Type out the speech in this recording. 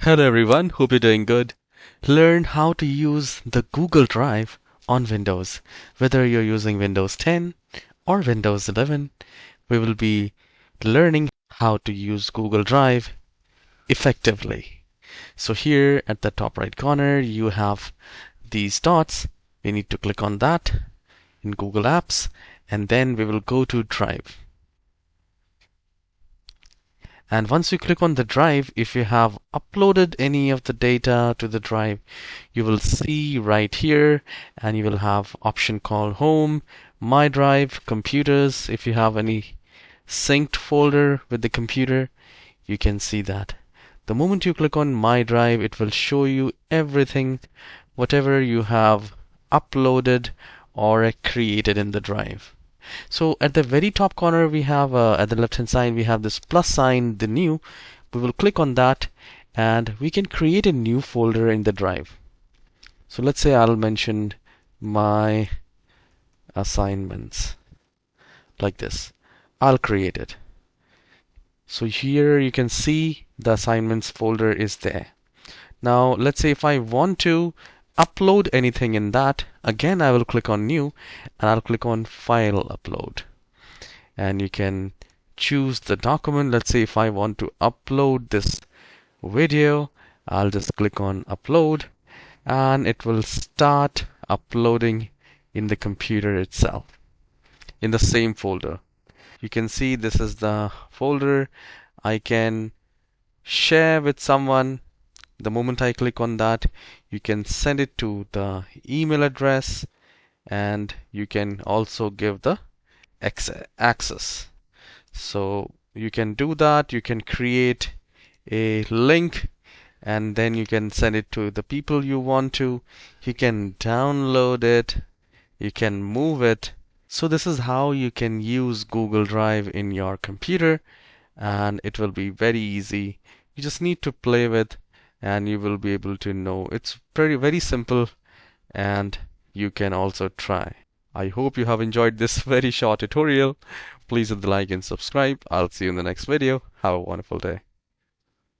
Hello everyone, hope you're doing good. Learn how to use the Google Drive on Windows. Whether you're using Windows 10 or Windows 11, we will be learning how to use Google Drive effectively. So here at the top right corner, you have these dots. We need to click on that in Google Apps, and then we will go to Drive. And once you click on the drive, if you have uploaded any of the data to the drive, you will see right here, and you will have option called Home, My Drive, Computers. If you have any synced folder with the computer, you can see that. The moment you click on My Drive, it will show you everything, whatever you have uploaded or created in the drive. So at the very top corner, we have at the left hand side, we have this plus sign, the new. We will click on that and we can create a new folder in the drive. So let's say I'll mention my assignments like this. I'll create it. So here you can see the assignments folder is there. Now let's say if I want to upload anything in that, again I will click on new and I'll click on file upload, and you can choose the document. Let's say if I want to upload this video, I'll just click on upload and it will start uploading in the computer itself in the same folder. You can see this is the folder. I can share with someone. The moment I click on that, you can send it to the email address, and you can also give the access. So you can do that. You can create a link and then you can send it to the people you want to. You can download it. You can move it. So this is how you can use Google Drive in your computer, and it will be very easy. You just need to play with and you will be able to know. It's very simple, and you can also try. I hope you have enjoyed this very short tutorial. Please hit the like and subscribe. I'll see you in the next video. Have a wonderful day.